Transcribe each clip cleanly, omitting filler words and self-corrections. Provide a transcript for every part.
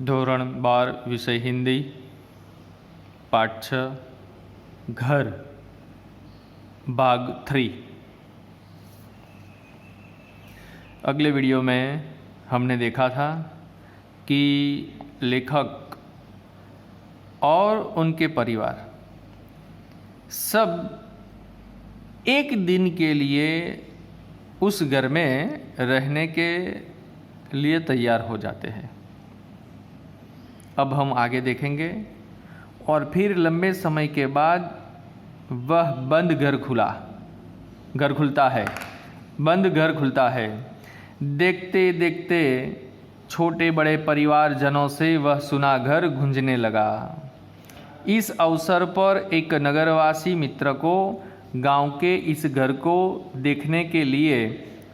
धोरण 12 विषय हिंदी पाठ 6 घर भाग 3। अगले वीडियो में हमने देखा था कि लेखक और उनके परिवार सब एक दिन के लिए उस घर में रहने के लिए तैयार हो जाते हैं। अब हम आगे देखेंगे और फिर लंबे समय के बाद वह बंद घर खुलता है। देखते देखते छोटे बड़े परिवारजनों से वह सुना घर गूंजने लगा। इस अवसर पर एक नगरवासी मित्र को गांव के इस घर को देखने के लिए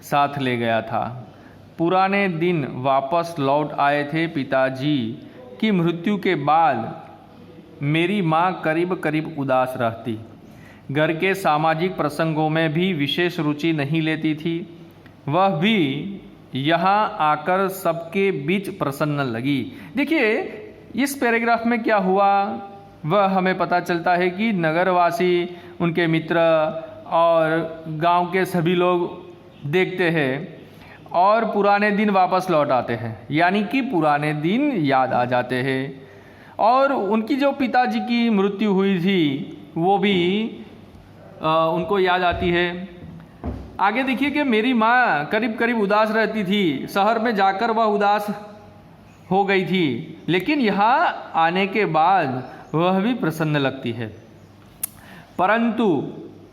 साथ ले गया था। पुराने दिन वापस लौट आए थे। पिताजी की मृत्यु के बाद मेरी माँ करीब करीब उदास रहती। घर के सामाजिक प्रसंगों में भी विशेष रुचि नहीं लेती थी। वह भी यहाँ आकर सबके बीच प्रसन्न लगी। देखिए इस पैराग्राफ में क्या हुआ वह हमें पता चलता है कि नगरवासी, उनके मित्र और गांव के सभी लोग देखते हैं और पुराने दिन वापस लौट आते हैं, यानी कि पुराने दिन याद आ जाते हैं। और उनकी जो पिताजी की मृत्यु हुई थी वो भी उनको याद आती है। आगे देखिए कि मेरी माँ करीब करीब उदास रहती थी। शहर में जाकर वह उदास हो गई थी, लेकिन यहाँ आने के बाद वह भी प्रसन्न लगती है। परंतु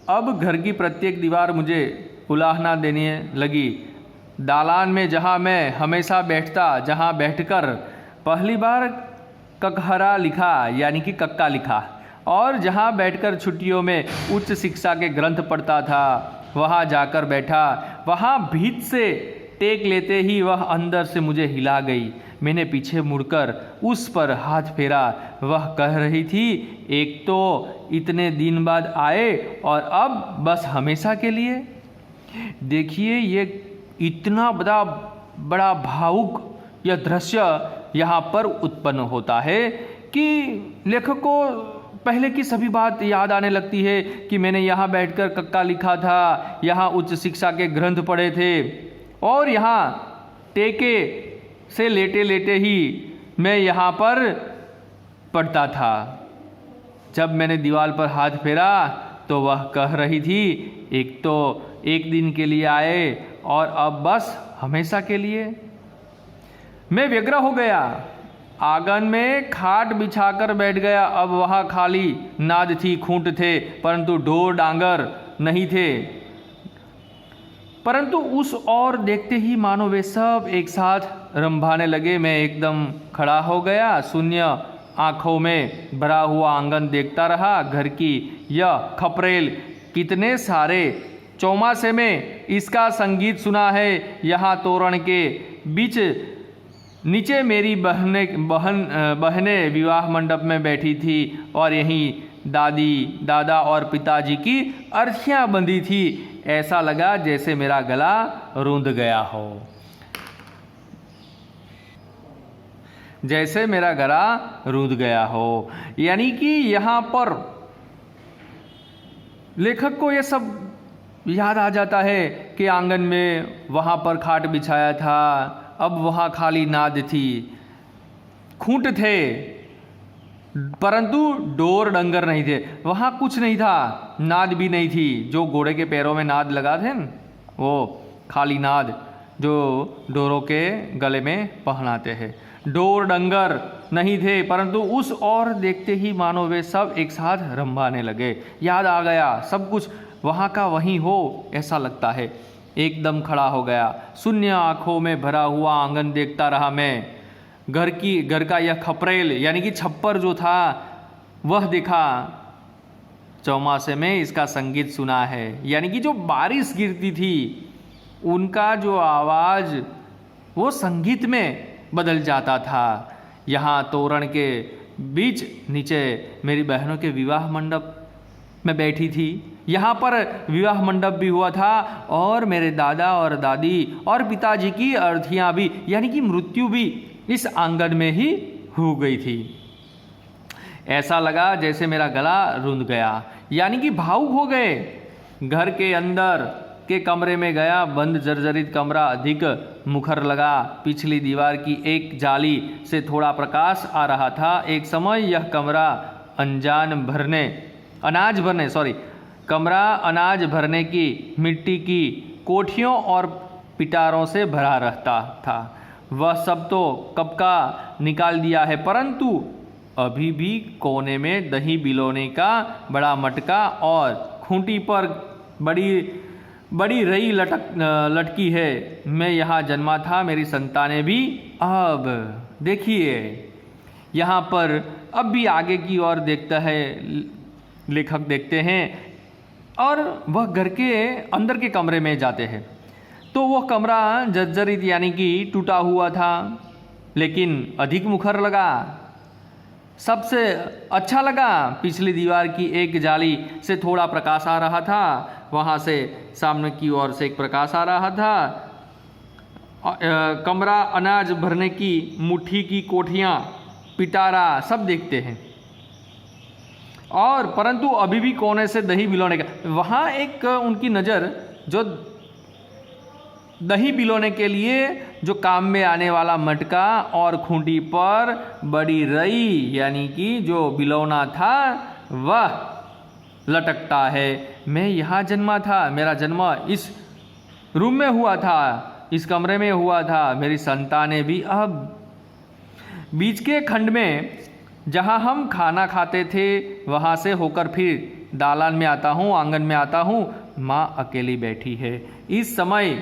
अब घर की प्रत्येक दीवार मुझे उलाहना देने लगी। दालान में जहाँ मैं हमेशा जहाँ बैठकर पहली बार ककहरा लिखा यानी कि कक्का लिखा, और जहाँ बैठकर छुट्टियों में उच्च शिक्षा के ग्रंथ पढ़ता था, वहाँ जाकर बैठा। वहाँ भीत से टेक लेते ही वह अंदर से मुझे हिला गई। मैंने पीछे मुड़कर उस पर हाथ फेरा। वह कह रही थी, एक तो इतने दिन बाद आए और अब बस हमेशा के लिए। देखिए ये इतना बड़ा भावुक यह दृश्य यहाँ पर उत्पन्न होता है कि लेखक को पहले की सभी बात याद आने लगती है कि मैंने यहाँ बैठकर कक्का लिखा था, यहाँ उच्च शिक्षा के ग्रंथ पढ़े थे और यहाँ टेके से लेटे लेटे ही मैं यहाँ पर पढ़ता था। जब मैंने दीवार पर हाथ फेरा तो वह कह रही थी, एक तो एक दिन के लिए आए और अब बस हमेशा के लिए। मैं व्यग्र हो गया। आंगन में खाट बिछाकर बैठ गया। अब वहाँ खाली नाद थी, खूंट थे, परंतु ढोर डांगर नहीं थे। परंतु उस ओर देखते ही मानो वे सब एक साथ रंभाने लगे। मैं एकदम खड़ा हो गया, शून्य आंखों में भरा हुआ आंगन देखता रहा। घर की यह खपरेल कितने सारे चौमासे में इसका संगीत सुना है। यहाँ तोरण के बीच नीचे मेरी बहनें विवाह मंडप में बैठी थी और यहीं दादी दादा और पिताजी की अर्थियां बंधी थी। ऐसा लगा जैसे मेरा गला रूंध गया हो, यानी कि यहाँ पर लेखक को यह सब याद आ जाता है कि आंगन में वहाँ पर खाट बिछाया था, अब वहाँ खाली नाद थी, खूंट थे, परंतु डोर डंगर नहीं थे। वहाँ कुछ नहीं था, नाद भी नहीं थी। जो घोड़े के पैरों में नाद लगा थे न, वो खाली नाद जो डोरों के गले में पहनाते हैं। डोर डंगर नहीं थे, परंतु उस ओर देखते ही मानो वे सब एक साथ रंभाने लगे। याद आ गया सब कुछ वहाँ का वहीं हो ऐसा लगता है। एकदम खड़ा हो गया, शून्य आँखों में भरा हुआ आंगन देखता रहा मैं। घर का यह खपरेल यानी कि छप्पर जो था वह देखा। चौमासे में इसका संगीत सुना है, यानी कि जो बारिश गिरती थी उनका जो आवाज़ वो संगीत में बदल जाता था। यहाँ तोरण के बीच नीचे मेरी बहनों के विवाह मंडप में बैठी थी। यहाँ पर विवाह मंडप भी हुआ था और मेरे दादा और दादी और पिताजी की अर्थियाँ भी यानी कि मृत्यु भी इस आंगन में ही हो गई थी। ऐसा लगा जैसे मेरा गला रुंध गया, यानी कि भावुक हो गए। घर के अंदर के कमरे में गया, बंद जर्जरित कमरा, अधिक मुखर लगा। पिछली दीवार की एक जाली से थोड़ा प्रकाश आ रहा था। एक समय यह कमरा अनाज भरने की मिट्टी की कोठियों और पिटारों से भरा रहता था। वह सब तो कब का निकाल दिया है, परंतु अभी भी कोने में दही बिलोने का बड़ा मटका और खूंटी पर बड़ी रई लटकी है। मैं यहाँ जन्मा था, मेरी संतानें भी। अब देखिए यहाँ पर अब भी आगे की ओर देखता है लेखक, देखते हैं, और वह घर के अंदर के कमरे में जाते हैं तो वह कमरा जर्जरित यानी कि टूटा हुआ था, लेकिन अधिक मुखर लगा। सबसे अच्छा लगा, पिछली दीवार की एक जाली से थोड़ा प्रकाश आ रहा था। वहाँ से सामने की ओर से एक प्रकाश आ रहा था। कमरा अनाज भरने की मुट्ठी की कोठियाँ, पिटारा सब देखते हैं, और परंतु अभी भी कोने से दही बिलोने का, वहाँ एक उनकी नज़र जो दही बिलोने के लिए जो काम में आने वाला मटका और खूंटी पर बड़ी रई यानी कि जो बिलौना था वह लटकता है। मैं यहाँ जन्मा था, मेरा जन्म इस रूम में हुआ था, इस कमरे में हुआ था। मेरी संतानें भी। अब बीच के खंड में जहाँ हम खाना खाते थे वहाँ से होकर फिर दालान में आता हूँ, आंगन में आता हूँ। माँ अकेली बैठी है। इस समय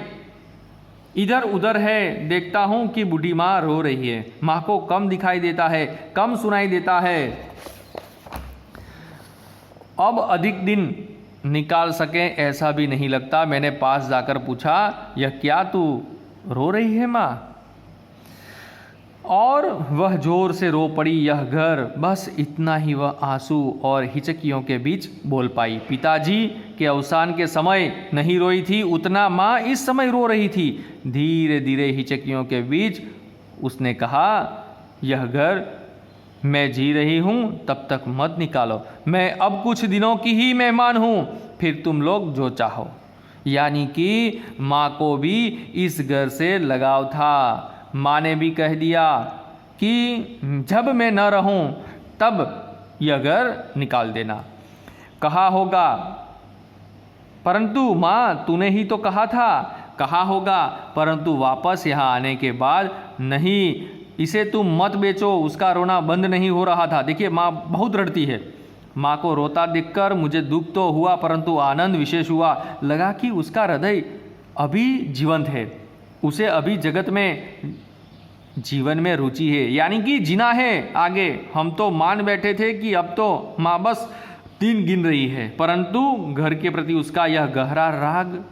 इधर उधर है, देखता हूँ कि बूढ़ी माँ रो रही है। माँ को कम दिखाई देता है, कम सुनाई देता है। अब अधिक दिन निकाल सके ऐसा भी नहीं लगता। मैंने पास जाकर पूछा, यह क्या, तू रो रही है माँ? और वह जोर से रो पड़ी। यह घर, बस इतना ही वह आंसू और हिचकियों के बीच बोल पाई। पिताजी के अवसान के समय नहीं रोई थी उतना माँ इस समय रो रही थी। धीरे धीरे हिचकियों के बीच उसने कहा, यह घर मैं जी रही हूँ, तब तक मत निकालो। मैं अब कुछ दिनों की ही मेहमान हूँ, फिर तुम लोग जो चाहो। यानी कि माँ को भी इस घर से लगाव था। माँ ने भी कह दिया कि जब मैं न रहूं तब यह घर निकाल देना। कहा होगा, परंतु माँ तूने ही तो कहा था। कहा होगा, परंतु वापस यहाँ आने के बाद नहीं, इसे तुम मत बेचो। उसका रोना बंद नहीं हो रहा था। देखिए माँ बहुत रड़ती है। माँ को रोता देखकर मुझे दुख तो हुआ, परंतु आनंद विशेष हुआ। लगा कि उसका हृदय अभी जीवंत है, उसे अभी जगत में जीवन में रुचि है, यानी कि जीना है आगे। हम तो मान बैठे थे कि अब तो माँ बस दिन गिन रही है, परंतु घर के प्रति उसका यह गहरा राग।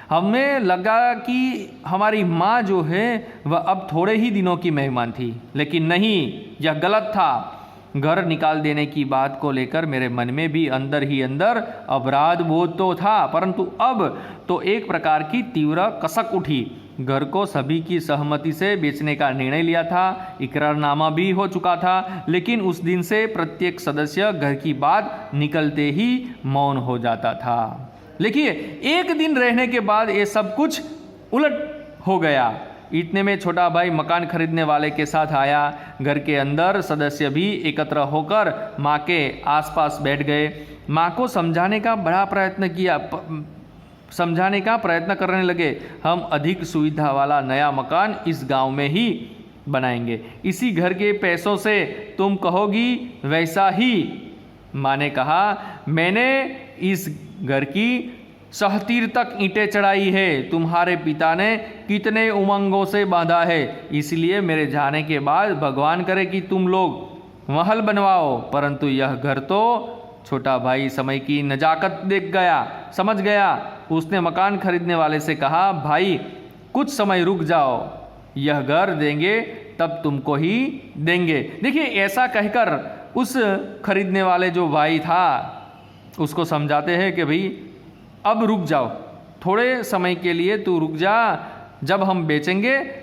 हमें लगा कि हमारी माँ जो है वह अब थोड़े ही दिनों की मेहमान थी, लेकिन नहीं, यह गलत था। घर निकाल देने की बात को लेकर मेरे मन में भी अंदर ही अंदर अपराध बोध तो था, परंतु अब तो एक प्रकार की तीव्र कसक उठी। घर को सभी की सहमति से बेचने का निर्णय लिया था, इकरारनामा भी हो चुका था, लेकिन उस दिन से प्रत्येक सदस्य घर की बात निकलते ही मौन हो जाता था। देखिए एक दिन रहने के बाद ये सब कुछ उलट हो गया। इतने में छोटा भाई मकान खरीदने वाले के साथ आया। घर के अंदर सदस्य भी एकत्र होकर माँ के आसपास बैठ गए। माँ को समझाने का प्रयत्न करने लगे। हम अधिक सुविधा वाला नया मकान इस गांव में ही बनाएंगे, इसी घर के पैसों से तुम कहोगी वैसा ही। माँ ने कहा, मैंने इस घर की सहतीर तक ईंटें चढ़ाई है, तुम्हारे पिता ने कितने उमंगों से बांधा है, इसलिए मेरे जाने के बाद भगवान करे कि तुम लोग महल बनवाओ। परंतु यह घर तो छोटा भाई समय की नजाकत समझ गया। उसने मकान खरीदने वाले से कहा, भाई कुछ समय रुक जाओ, यह घर देंगे तब तुमको ही देंगे। देखिए ऐसा कहकर उस खरीदने वाले जो भाई था उसको समझाते हैं कि भाई अब रुक जाओ, थोड़े समय के लिए तू रुक जा, जब हम बेचेंगे